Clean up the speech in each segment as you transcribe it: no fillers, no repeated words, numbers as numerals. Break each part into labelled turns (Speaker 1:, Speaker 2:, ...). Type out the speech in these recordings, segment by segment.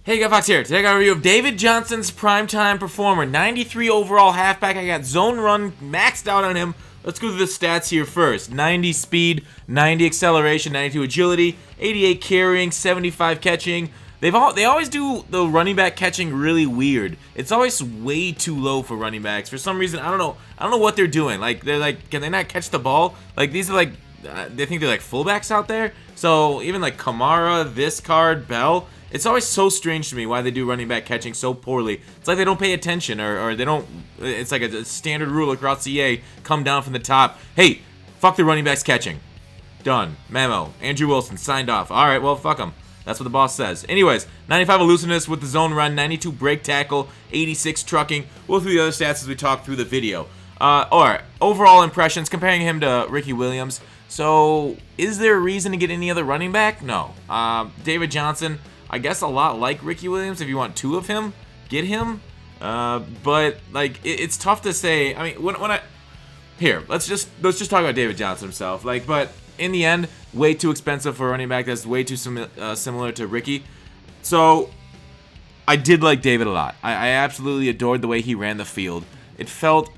Speaker 1: Hey, Guy Fox here. Today I got a review of David Johnson's primetime performer. 93 overall halfback. I got zone run maxed out on him. Let's go through the stats here first. 90 speed, 90 acceleration, 92 agility, 88 carrying, 75 catching. They always do the running back catching really weird. It's always way too low for running backs. For some reason, I don't know what they're doing. Like, they're like, can they not catch the ball? Like, these are like, they think they're like fullbacks out there. So even like Kamara, this card, Bell, it's always so strange to me why they do running back catching so poorly. It's like they don't pay attention, or they don't. It's like a standard rule across CA. Come down from the top. Hey, fuck the running backs catching. Done. Memo. Andrew Wilson signed off. All right, well, fuck them. That's what the boss says. Anyways, 95 elusiveness with the zone run, 92 break tackle, 86 trucking. We'll through the other stats as we talk through the video. Alright, overall impressions, comparing him to Ricky Williams. So, is there a reason to get any other running back? No. David Johnson, I guess a lot like Ricky Williams. If you want two of him, get him. But like, it's tough to say. I mean, let's just talk about David Johnson himself. Like, but in the end, way too expensive for a running back. That's way too similar to Ricky. So, I did like David a lot. I absolutely adored the way he ran the field. It felt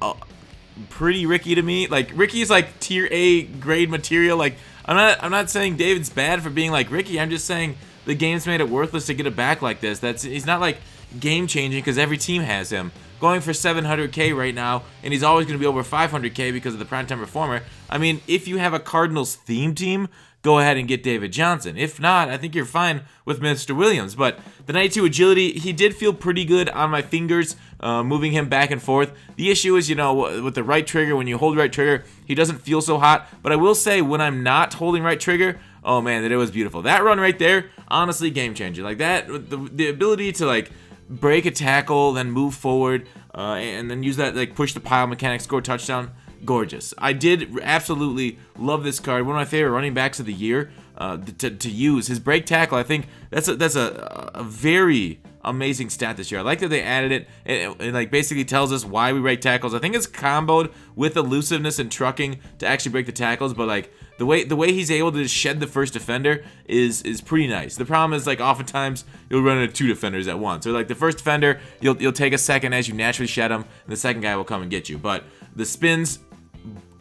Speaker 1: pretty Ricky to me. Like, Ricky's like tier A grade material. Like, I'm not saying David's bad for being like Ricky. I'm just saying the game's made it worthless to get a back like this. He's not like game changing because every team has him. Going for 700K right now, and he's always going to be over 500K because of the primetime performer. I mean, if you have a Cardinals theme team, go ahead and get David Johnson. If not, I think you're fine with Mr. Williams. But the 92 agility, he did feel pretty good on my fingers, moving him back and forth. The issue is, with the right trigger, when you hold right trigger, he doesn't feel so hot. But I will say, when I'm not holding right trigger, oh man, that it was beautiful. That run right there, honestly, game changer. Like that, the ability to like break a tackle, then move forward, and then use that, like, push the pile mechanic, score touchdown. Gorgeous. I did absolutely love this card. One of my favorite running backs of the year to use. His break tackle, I think that's a very amazing stat this year. I like that they added it. It like basically tells us why we break tackles. I think it's comboed with elusiveness and trucking to actually break the tackles, but like the way he's able to shed the first defender is pretty nice. The problem is, like, oftentimes you'll run into two defenders at once. Or like the first defender, you'll take a second as you naturally shed him, and the second guy will come and get you. But the spins,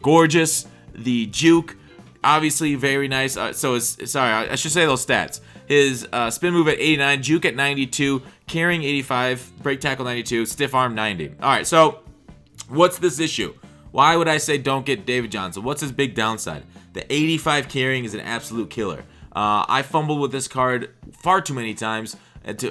Speaker 1: gorgeous. The juke, obviously very nice. I should say those stats. His spin move at 89, juke at 92, carrying 85, break tackle 92, stiff arm 90. All right, so what's this issue? Why would I say don't get David Johnson? What's his big downside? The 85 carrying is an absolute killer. I fumbled with this card far too many times.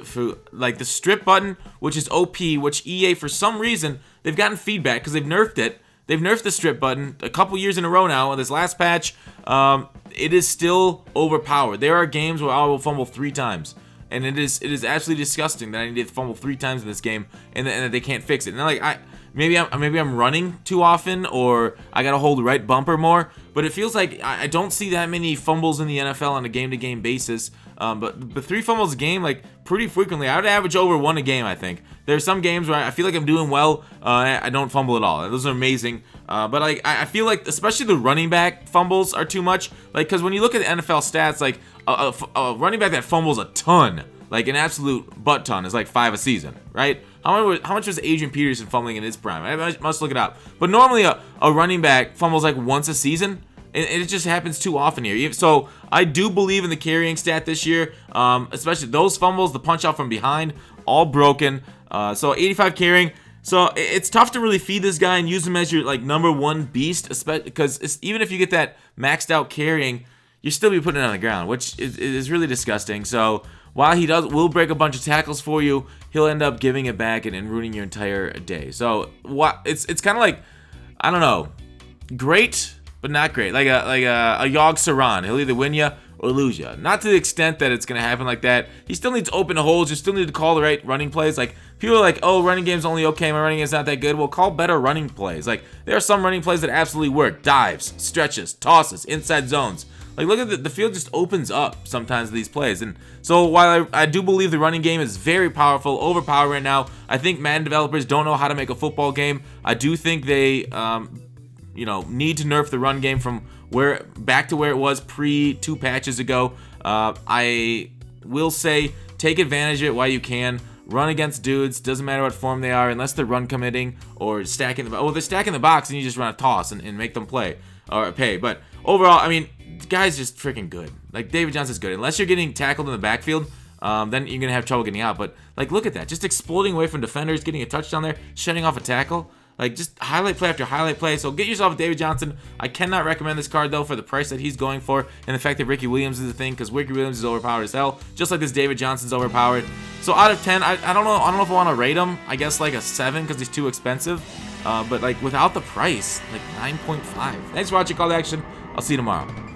Speaker 1: For like the strip button, which is OP, which EA for some reason they've gotten feedback because they've nerfed it. They've nerfed the strip button a couple years in a row now. In this last patch, it is still overpowered. There are games where I will fumble 3 times, and it is absolutely disgusting that I need to fumble 3 times in this game, and that they can't fix it. And like maybe I'm running too often, or I gotta hold the right bumper more. But it feels like I don't see that many fumbles in the NFL on a game-to-game basis. But 3 fumbles a game, like, pretty frequently. I would average over 1 a game, I think. There's some games where I feel like I'm doing well. I don't fumble at all. Those are amazing. But like I feel like, especially the running back fumbles are too much. Like, because when you look at the NFL stats, like a running back that fumbles a ton, like an absolute butt ton, is like 5 a season, right? How much was Adrian Peterson fumbling in his prime? I must look it up. But normally a running back fumbles like once a season. It just happens too often here. So I do believe in the carrying stat this year, especially those fumbles, the punch out from behind, all broken. So 85 carrying. So it's tough to really feed this guy and use him as your like number 1 beast, because even if you get that maxed out carrying, you still be putting it on the ground, which is really disgusting. So while he will break a bunch of tackles for you, he'll end up giving it back and ruining your entire day. So it's kind of like, I don't know, great, but not great. Like a Yog Saran. He'll either win you or lose you. Not to the extent that it's going to happen like that. He still needs open holes. You still need to call the right running plays. Like, people are like, oh, running game's only okay. My running game's not that good. Well, call better running plays. Like, there are some running plays that absolutely work. Dives, stretches, tosses, inside zones. Like, look at the field just opens up sometimes with these plays. And so while I do believe the running game is very powerful, overpowered right now, I think Madden developers don't know how to make a football game. I do think they need to nerf the run game from back to where it was pre 2 patches ago. I will say take advantage of it while you can. Run against dudes, doesn't matter what form they are, unless they're run committing or stacking the box. Oh, they're stacking the box, and you just run a toss and make them play or pay. But overall, I mean, the guy's just freaking good. Like, David Johnson's good. Unless you're getting tackled in the backfield, then you're going to have trouble getting out. But, like, look at that. Just exploding away from defenders, getting a touchdown there, shutting off a tackle. Like, just highlight play after highlight play. So get yourself a David Johnson. I cannot recommend this card, though, for the price that he's going for and the fact that Ricky Williams is the thing, because Ricky Williams is overpowered as hell, just like this David Johnson's overpowered. So out of 10, I don't know if I want to rate him. I guess like a 7 because he's too expensive. But, like, without the price, like 9.5. Thanks for watching Call to Action. I'll see you tomorrow.